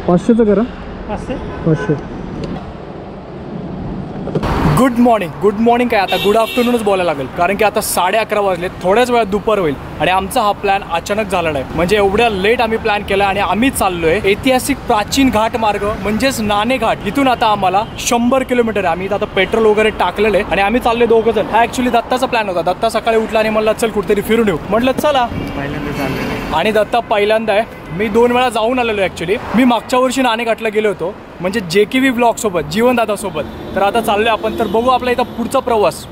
500चं करा. 500. Good morning काय आता गुड आफ्टरनूनच बोलायला लागेल, कारण की आता 11:30 वाजले. थोड्याच वेळात दुपार होईल आणि आमचा हा प्लॅन अचानक झालेला आहे. म्हणजे एवढ्या लेट आम्ही प्लॅन केला आणि आम्ही चाललोय ऐतिहासिक प्राचीन घाट मार्ग म्हणजेच नाणे घाट. इथून आता आम्हाला 100 किलोमीटर आहे. आम्ही आता पेट्रोल वगैरे टाकलेलं आहे आणि आम्ही चाललोय 2 जण. हा ऍक्च्युली दत्ताचा प्लॅन होता. दत्ता सकाळी उठला आणि म्हणला चल कुठेतरी फिरून येऊ. म्हटलं चला. आणि दत्ता पहिल्यांदा आहे. मी 2 वेळा जाऊन आलेलो ऍक्च्युली. मी मागच्या वर्षी नाणे घाटला गेलो होतो, म्हणजे JKV ब्लॉग सोबत, जीवनदादा सोबत. तर आता चाललोय आपण. तर बघू आपला इथं पुढचा प्रवास.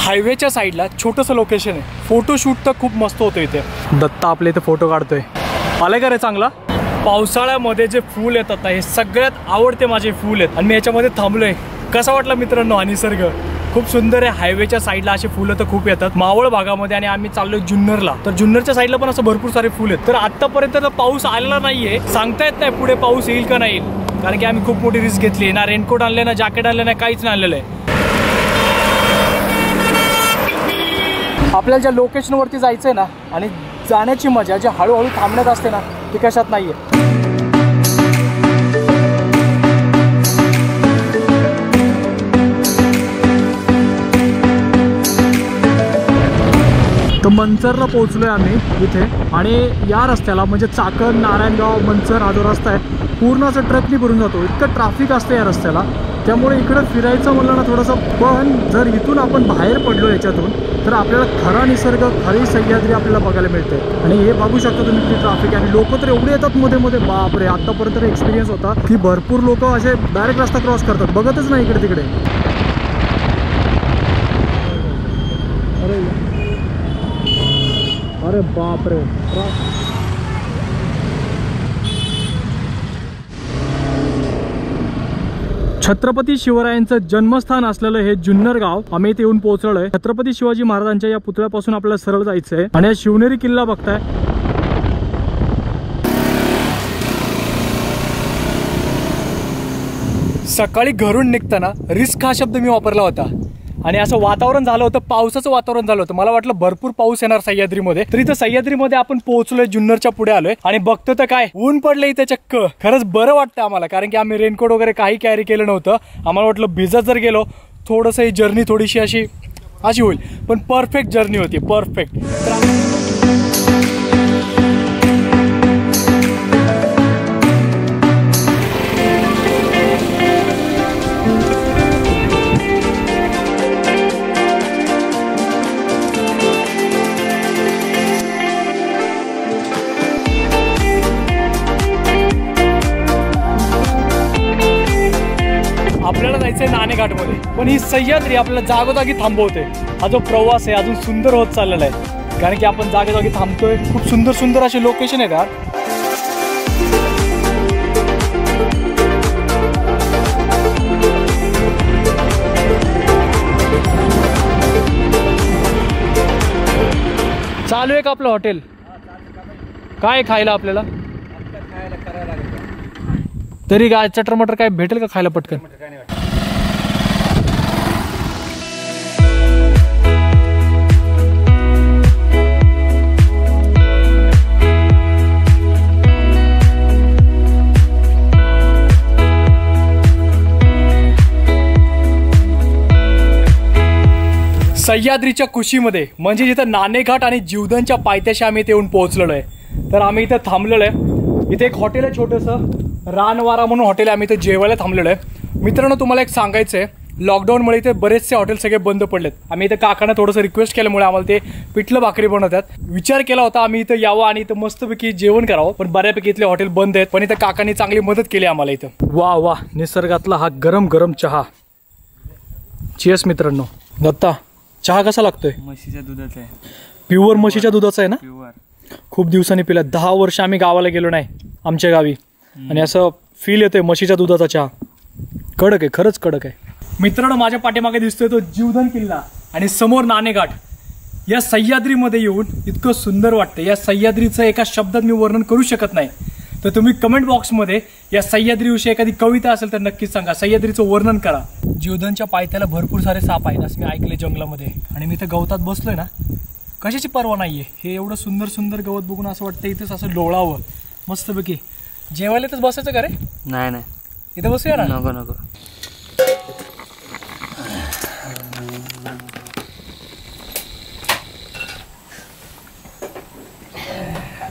हायवेच्या साईडला छोटंसं लोकेशन आहे. फोटोशूट तर खूप मस्त होतं इथे. दत्ता आपल्या इथे फोटो काढतोय. आलाय का रे चांगला? पावसाळ्यामध्ये जे फूल येतात ना, हे सगळ्यात आवडते माझे फूल आहेत आणि मी याच्यामध्ये थांबलोय. कसा वाटला मित्रांनो हा निसर्ग? खूप सुंदर आहे. हायवेच्या साईडला असे फुलं तर खूप येतात मावळ भागामध्ये. आणि आम्ही चाललोय जुन्नरला. तर जुन्नरच्या साईडला पण असं भरपूर सारे फुल आहेत. तर आतापर्यंत तर पाऊस आलेला नाहीये. सांगता येत नाही पुढे पाऊस येईल का नाही, कारण की आम्ही खूप मोठी रिस्क घेतली. ना रेनकोट आणले, ना जॅकेट आणले, ना काहीच नाही आणलेलं आहे. आपल्याला ज्या लोकेशनवरती जायचंय ना, आणि जाण्याची मजा जी हळूहळू थांबण्यात असते ना, ती कशात नाहीये. तर मंचरला पोहोचलोय आम्ही इथे. आणि या रस्त्याला म्हणजे चाकण, नारायणगाव, मंचर हा जो रस्ता आहे पूर्ण असं ट्रकनी भरून जातो. इतकं ट्रॅफिक असतं या रस्त्याला. त्यामुळे इकडं फिरायचं म्हणलं ना थोडंसं. पण जर इथून आपण बाहेर पडलो याच्यातून, तर आपल्याला खरा निसर्ग, खरी सह्याद्री आपल्याला बघायला मिळते. आणि हे बघू शकता तुम्ही किती ट्रॅफिक आहे. आणि लोक तर एवढे येतात मध्ये मध्ये, बापरे. आतापर्यंत एक्सपिरियन्स होता की भरपूर लोक असे डायरेक्ट रस्ता क्रॉस करतात, बघतच नाही इकडे तिकडे. अरे बापरे. छत्रपती शिवरायांचं जन्मस्थान असलेलं हे जुन्नर गाव आम्ही इथे येऊन पोहोचलोय. छत्रपती शिवाजी महाराजांच्या या पुतळ्यापासून आपल्याला सरळ जायचंय. आणि हा शिवनेरी किल्ला बघताय. सकाळी घरून निघताना रिस्क हा शब्द मी वापरला होता. आणि असं वातावरण झालं होतं, पावसाचं वातावरण झालं होतं. मला वाटलं भरपूर पाऊस येणार सह्याद्रीमध्ये. तर इथं सह्याद्रीमध्ये आपण पोहोचलोय, जुन्नरच्या पुढे आलोय. आणि बघतो तर काय ऊन पडलं इथे चक्क. खरंच बरं वाटतं आम्हाला, कारण की आम्ही रेनकोट वगैरे काही कॅरी केलं नव्हतं. आम्हाला वाटलं भिजत जर गेलो थोडंसं ही जर्नी थोडीशी अशी होईल. पण परफेक्ट जर्नी होती, परफेक्ट. आपल्याला जायचंय नाणेघाटमध्ये, पण ही सह्याद्री आपल्याला जागोजागी थांबवते. हा जो प्रवास आहे अजून सुंदर होत चाललेला आहे, कारण की आपण जागोजागी थांबतोय. खूप सुंदर सुंदर असे लोकेशन आहेत यार. चालू आहे का आपलं हॉटेल? काय खायला आपल्याला? तरी काय चटर मटर काय भेटेल का खायला पटकन? सह्याद्रीच्या कुशीमध्ये म्हणजे जिथं नाणेघाट आणि जीवदानच्या पायथ्याशी आम्ही इथे येऊन पोहोचलेलो आहे. तर आम्ही इथं थांबलेलो आहे. इथे एक हॉटेल आहे छोटंसं, रानवारा म्हणून हॉटेल आहे. आम्ही इथे जेवायला थांबलेलो आहे. मित्रांनो, तुम्हाला एक सांगायचं आहे, लॉकडाऊनमुळे इथे बरेचसे हॉटेल सगळे बंद पडलेत. आम्ही इथे काकांना थोडंसं रिक्वेस्ट केल्यामुळे आम्हाला ते पिठलं भाकरी बनवतात. विचार केला होता आम्ही इथं यावं आणि इथं मस्तपैकी जेवण करावं, पण बऱ्यापैकी इथले हॉटेल बंद आहेत. पण इथं काकांनी चांगली मदत केली आम्हाला इथं. वा वा, निसर्गातला हा गरम गरम चहा. चीअर्स मित्रांनो. दत्ता, चहा कसा लागतोय? म्हशीच्या दुधाचा आहे. प्युअर म्हशीच्या दुधाचा आहे ना? प्युअर. खूप दिवसांनी पिला. 10 वर्ष आम्ही गावाला गेलो नाही आमच्या गावी, आणि असं फील येतोय म्हशीच्या दुधाचा चहा. कडक आहे, खरंच कडक आहे. मित्रांनो, माझ्या पाठीमागे दिसतोय तो जीवधन किल्ला आणि समोर नाणेघाट. या सह्याद्रीमध्ये येऊन इतकं सुंदर वाटतं. या सह्याद्रीचं एका शब्दात मी वर्णन करू शकत नाही. तर तुम्ही कमेंट बॉक्समध्ये या सह्याद्रीविषयी एखादी कविता असेल तर नक्कीच सांगा. सह्याद्रीचं वर्णन करा. जीवधनच्या पायथ्याला भरपूर सारे साप आहेत असं मी ऐकले जंगलामध्ये. आणि मी इथं गवतात बसलोय ना, कशाची पर्वा नाहीये. हे एवढं सुंदर सुंदर गवत बघून असं वाटतं इथंच असं लोळावं मस्तपैकी. जेवायला इथंच बसायचं का रे? नाही नाही, इथं बसूया ना. नको नको.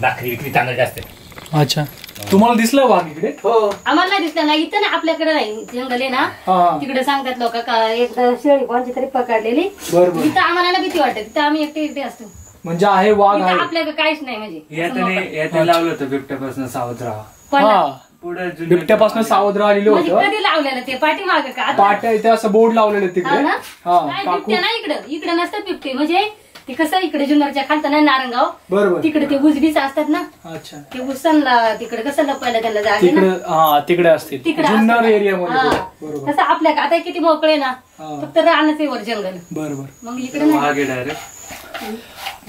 भाकरी विक्री चांगलं जास्त. अच्छा, तुम्हाला दिसलं वाघ इकडे? हो, आम्हाला नाही दिसलं ना. इथं ना आपल्याकडे नाही, जंगल आहे ना, तिकडे सांगतात लोक का एकदा शेळी कोणची तरी पकडलेली. बरोबर. इथं आम्हाला ना भीती वाटते. तिथं आम्ही एकटे असतो. म्हणजे आहे वाघ आहे. आपल्याकडे काहीच नाही. म्हणजे यात लावलं होतं बिबट्यापासून सावध राहा. पुढे बिबट्यापासून सावध राहिलेलं म्हणजे होतं. कधी लावलेलं ते पाठीमागे का आता? पाट्या इथे असं बोर्ड लावलेले तिकडे. नाही, बिबट्या नाही इकडे नसतात बिबटे. म्हणजे ते कसं इकडे जुन्नरच्या खालतं ना नारंगाव, बरोबर, तिकडे ते उजबीच असतात ना. अच्छा, ते उसांना तिकडे कसं लपायला त्यांना जागे तिकडे. ना, तिकडे असतील तिकडे जुन्नर असतात. एरियामध्ये. बरोबर. तसं आपल्या आता किती मोकळे ना, फक्त राहणंच आहे वर जंगल. बरोबर. मग इकडे नाही. डायरेक्ट.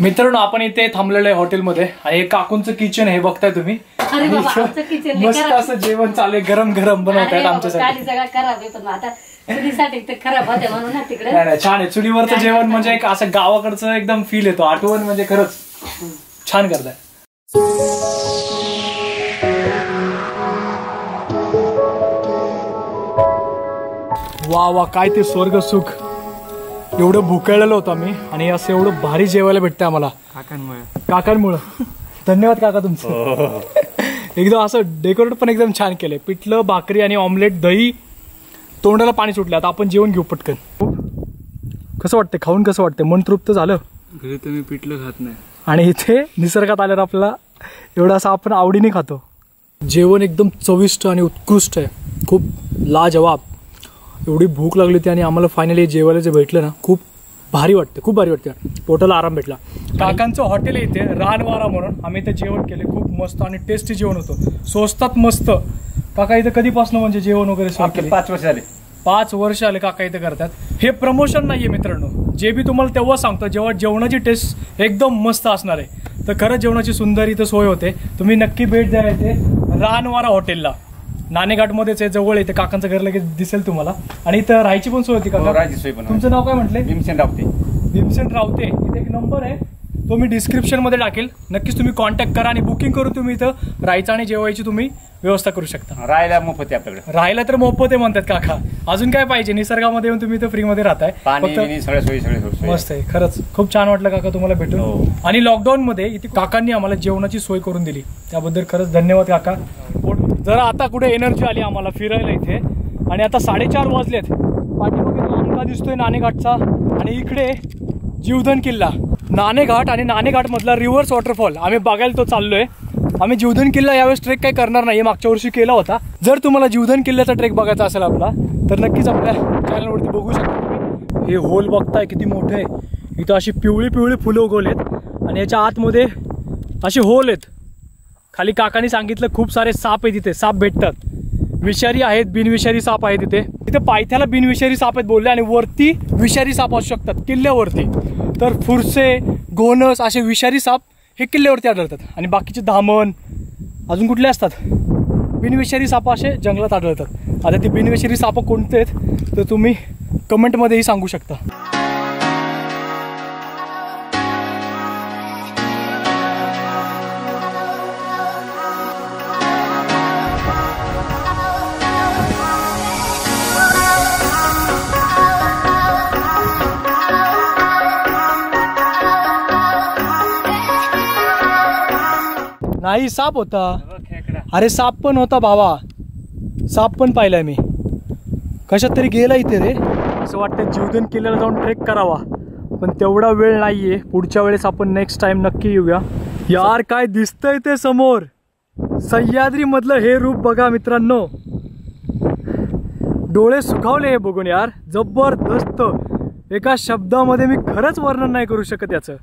मित्रांनो, आपण इथे थांबलेलो आहे हॉटेलमध्ये आणि हे काकूंचं किचन हे बघताय तुम्ही. अरे बाबा, आमचं किचन मस्त असं जेवण चालू आहे, गरम गरम बनवतायत आमच्यासाठी. सगळं खराब आहे, पण आता चुलीसाठी ते खराब होते म्हणून ना तिकडे. नाही नाही, छान आहे. चुलीवरचं जेवण म्हणजे एक असं गावाकडचं एकदम फील येतो. आठवण म्हणजे खरंच छान करताय. वा वा, काय ते स्वर्ग सुख. एवढं भुकेलेलो होतो आम्ही आणि असं एवढं भारी जेवायला भेटतंय आम्हाला काकांमुळं. धन्यवाद काका तुमचं. एकदम असं डेकोरेट पण एकदम छान केलंय. पिठलं भाकरी आणि ऑमलेट, दही. तोंडाला पाणी सुटलं. आता आपण जेवण घेऊ पटकन. कसं वाटतंय खाऊन? कसं वाटतंय? मन तृप्त झालं? घरी तर मी पिठलं खात नाही, आणि इथे निसर्गात आल्यावर आपल्याला एवढं असं आपण आवडीने खातो. जेवण एकदम चविष्ट आणि उत्कृष्ट आहे. खूप लाजवाब. एवढी भूक लागली होती आणि आम्हाला फायनली जेवायला जे भेटलं ना, खूप भारी वाटतं. खूप भारी वाटतं. पोटाला आराम भेटला. काकांचं हॉटेल आहे इथे, रानवारा म्हणून. आम्ही इथे जेवण केले. खूप मस्त आणि टेस्टी जेवण होतं. स्वस्तात मस्त. काका इथं कधीपासून म्हणजे जेवण वगैरे सुरू केले? 5 वर्ष झाले. 5 वर्ष आले काका इथे करतात. हे प्रमोशन नाहीये मित्रांनो. जे बी तुम्हाला तेव्हा सांगतो जेव्हा जेवणाची टेस्ट एकदम मस्त असणार आहे. तर खरंच जेवणाची सुंदर इथं सोय होते. तुम्ही नक्की भेट द्या इथे रानवारा हॉटेलला. नाणेघाटमध्येच आहे, जवळ येते. काकांचं घर लगेच दिसेल तुम्हाला. आणि इथं राहायची पण सोय होती का? राहायची सोय पण. तुमचं नाव काय म्हटलंय? भीमसेन रावते. भीमसेन रावते. इथे एक नंबर आहे, तो मी डिस्क्रिप्शन मध्ये टाकेल. नक्कीच तुम्ही कॉन्टॅक्ट करा आणि बुकिंग करून तुम्ही इथं राहायचं आणि जेवायची तुम्ही व्यवस्था करू शकता. राहायला मोफत आहे आपल्याकडे. राहायला तर मोफत आहे म्हणतात काका. अजून काय पाहिजे? निसर्गामध्ये येऊन तुम्ही इथं फ्रीमध्ये राहताय. पाणी सगळ्या सोयी मस्त आहे. खरंच खूप छान वाटलं काका तुम्हाला भेटून. आणि लॉकडाऊन मध्ये इथे काकांनी आम्हाला जेवणाची सोय करून दिली, त्याबद्दल खरंच धन्यवाद काका. जरा आता कुठे एनर्जी आली आम्हाला फिरायला इथे. आणि आता 4:30 वाजलेत. पाठीमागे लांबका दिसतोय नाणेघाटचा आणि इकडे जीवधन किल्ला. नाणेघाट आणि नाणेघाट मधला रिव्हर्स वॉटरफॉल आम्ही बघायला तो चाललोय. आम्ही जीवधन किल्ला यावेळेस ट्रेक काही करणार नाही, मागच्या वर्षी केला होता. जर तुम्हाला जीवधन किल्ल्याचा ट्रेक बघायचा असेल आपला, तर नक्कीच आपल्या चॅनलवरती बघू शकता तुम्ही. हे होल बघताय किती मोठे आहे. इथं अशी पिवळी पिवळी फुलं उगवलेत आणि याच्या आतमध्ये असे होल आहेत. खाली काकांनी सांगितलं खूप सारे साप आहेत तिथे. साप भेटतात, विषारी आहेत, बिनविषारी साप आहेत तिथे. तिथे पायथ्याला बिनविषारी साप आहेत बोलले आणि वरती विषारी साप असू शकतात किल्ल्यावरती. तर फुरसे, घोणस असे विषारी साप हे किल्ल्यावरती आढळतात. आणि बाकीचे धामण अजून कुठले असतात? बिनविषारी साप असे जंगलात आढळतात. आता ते बिनविषारी साप कोणते आहेत तर तुम्ही कमेंटमध्येही सांगू शकता. नाही, साप होता. अरे साप पण होता भावा. साप पण पाहिलाय मी. कशात तरी गेला इथे रे. असं वाटतं जीवदान किल्ल्याला जाऊन ट्रेक करावा, पण तेवढा वेळ नाहीये. पुढच्या वेळेस आपण नेक्स्ट टाइम नक्की येऊया. यार काय दिसतंय ते समोर, सह्याद्री मधलं हे रूप बघा मित्रांनो. डोळे सुखावले हे बघून यार, जबरदस्त. एका शब्दामध्ये मी खरंच वर्णन नाही करू शकत याचं.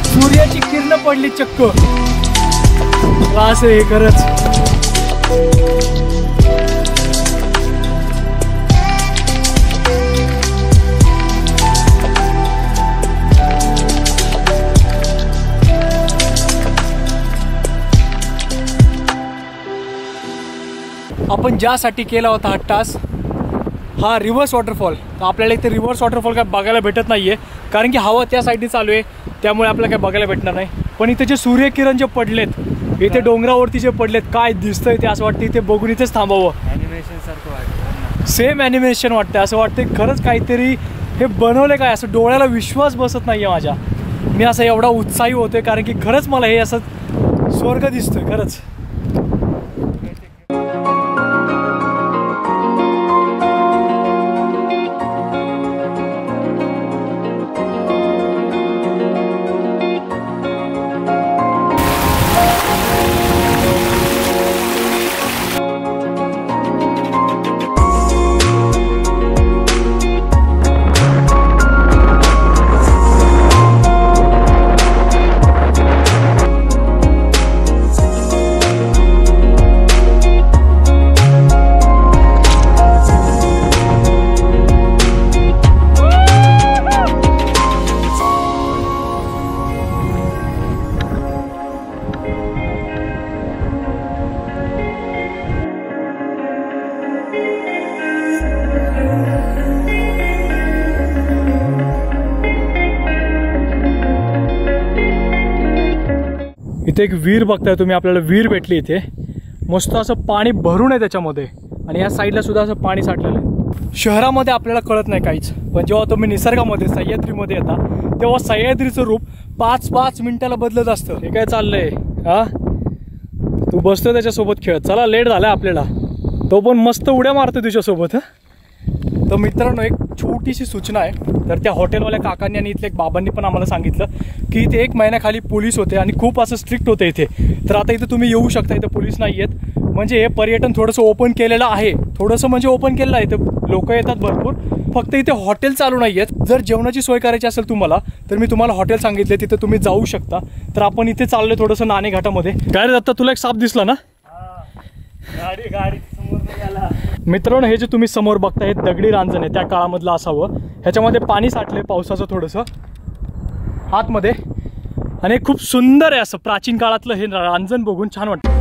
सूर्याची किरण पडली चक्क. असं हे खरंच. आपण ज्यासाठी केला होता हा टास्क, हा रिव्हर्स वॉटरफॉल. तर आपल्याला इथे रिव्हर्स वॉटरफॉल काय बघायला भेटत नाहीये, कारण की हवा त्या साईडने चालू आहे, त्यामुळे आपल्याला काय बघायला भेटणार नाही. पण इथे जे सूर्यकिरण जे पडलेत, इथे डोंगरावरती जे पडलेत, काय दिसतंय ते असं वाटतं इथे बघून इथेच थांबावं. ॲनिमेशन सारखं वाटतं, सेम ॲनिमेशन वाटतं. असं वाटतं खरंच काहीतरी हे बनवलं काय, असं डोळ्याला विश्वास बसत नाहीये माझ्या. मी असं एवढा उत्साही होतोय, कारण की खरंच मला हे असं स्वर्ग दिसतोय खरंच. इथे एक विहीर बघताय तुम्ही, आपल्याला विहीर भेटली इथे. मस्त असं पाणी भरून आहे त्याच्यामध्ये, आणि या साईडला सुद्धा असं पाणी साठलेलं आहे. शहरामध्ये आपल्याला कळत नाही काहीच, पण जेव्हा तुम्ही निसर्गामध्ये सह्याद्रीमध्ये येता, तेव्हा सह्याद्रीचं रूप 5-5 मिनिटाला बदलत असतं. हे काय चाललंय हा? तू बसतो त्याच्यासोबत खेळत. चला लेट झालाय आपल्याला, तो पण मस्त उड्या मारतो तुझ्यासोबत. तर मित्रांनो, एक छोटीशी सूचना आहे. तर त्या हॉटेलवाल्या काकांनी आणि इथल्या एक बाबांनी पण आम्हाला सांगितलं की इथे 1 महिन्याखाली पोलीस होते आणि खूप असं स्ट्रिक्ट होते इथे. तर आता इथे तुम्ही येऊ शकता, इथे पोलीस नाही आहेत. म्हणजे हे पर्यटन थोडंसं ओपन केलेलं आहे, थोडंसं म्हणजे ओपन केलेलं आहे. इथे लोक येतात भरपूर, फक्त इथे हॉटेल चालू नाही आहेत. जर जेवणाची सोय करायची असेल तुम्हाला, तर मी तुम्हाला हॉटेल सांगितले, तिथे तुम्ही जाऊ शकता. तर आपण इथे चाललोय थोडंसं नाणे घाटामध्ये. काय रे दत्ता, तुला एक साप दिसला ना? गाडी मित्रांनो, हे जे तुम्ही समोर बघता हे दगडी रांजण आहे, त्या काळामधलं असावं. ह्याच्यामध्ये पाणी साठलंय पावसाचं थोडंसं आतमध्ये, आणि खूप सुंदर आहे असं प्राचीन काळातलं हे रांजण बघून छान वाटतं.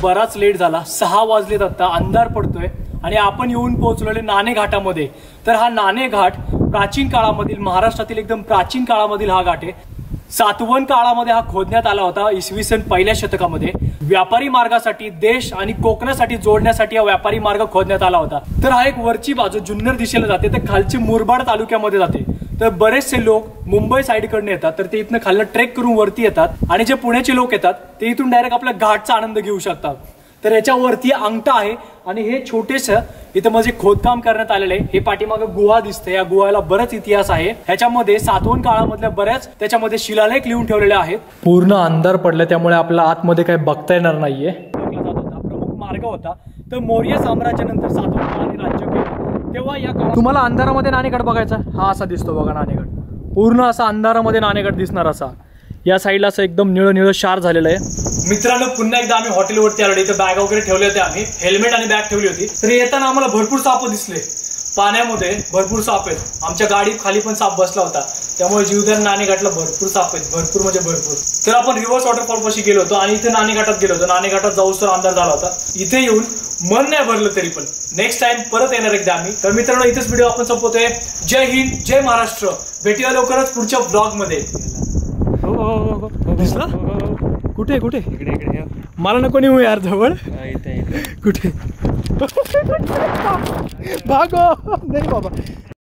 बराच लेट झाला, 6 वाजलेत आता, अंधार पडतोय आणि आपण येऊन पोहोचलोय नाणे घाटामध्ये. तर हा नाणे घाट प्राचीन काळामधील, महाराष्ट्रातील एकदम प्राचीन काळामधील हा घाट आहे. सातवन काळामध्ये हा खोदण्यात आला होता, इसवी सन 1ल्या शतकामध्ये. व्यापारी मार्गासाठी, देश आणि कोकणासाठी जोडण्यासाठी हा व्यापारी मार्ग खोदण्यात आला होता. तर हा एक वरची बाजू जुन्नर दिशेला जाते, तर खालची मुरबाड तालुक्यामध्ये जाते. तर बरेचसे लोक मुंबई साईडकडनं येतात, तर ते इथनं खालनं ट्रेक करून वरती येतात. आणि जे पुण्याचे लोक येतात ते इथून डायरेक्ट आपल्या घाटचा आनंद घेऊ शकतात. तर याच्यावरती अंगठा आहे, आणि हे छोटेसं इथं म्हणजे खोदकाम करण्यात आलेलं आहे. हे पाठीमागं गुहा दिसते, या गुहायला बराच इतिहास आहे. ह्याच्यामध्ये सातवन काळामधल्या बऱ्याच त्याच्यामध्ये शिलालेख लिहून ठेवलेले आहेत. पूर्ण अंधार पडला, त्यामुळे आपल्याला आतमध्ये काही बघता येणार नाहीये. प्रमुख मार्ग होता. तर मौर्य साम्राज्यानंतर सातवन काळाने राज्य केलं, तेव्हा या काळात तुम्हाला अंधारामध्ये नाणेघाट बघायचा. हा असा दिसतो बघा नाणेघाट, पूर्ण असा अंधारामध्ये नाणेघाट दिसणार असा. या साईडला असं एकदम निळं निळं शार झालेलं आहे. मित्रांनो पुन्हा एकदा आम्ही हॉटेलवरती आलो. इथे बॅग वगैरे ठेवले होते, आम्ही हेल्मेट आणि बॅग ठेवली होती. तर येताना आम्हाला भरपूर साप दिसले. पाण्यामध्ये भरपूर साप आहेत. आमच्या गाडीत खाली पण साप बसला होता. त्यामुळे जीवदान नाणेघाटला भरपूर साप आहेत, भरपूर म्हणजे भरपूर. तर आपण रिव्हर्स वॉटरफॉल पाशी गेलो होतो आणि इथे नाणेघाटात गेलो होतो. नाणेघाटात जाऊस तर अंधार झाला होता. इथे येऊन मन नाही भरलं तरी पण नेक्स्ट टाइम परत येणार एकदा आम्ही. तर मित्रांनो इथेच व्हिडिओ आपण संपवतोय. जय हिंद, जय महाराष्ट्र. भेटूया लवकरच पुढच्या ब्लॉग मध्ये. दिसला कुठे कुठे? इकडे इकडे मला नको नेऊ यार जवळ. कुठे भागो नाही बाबा.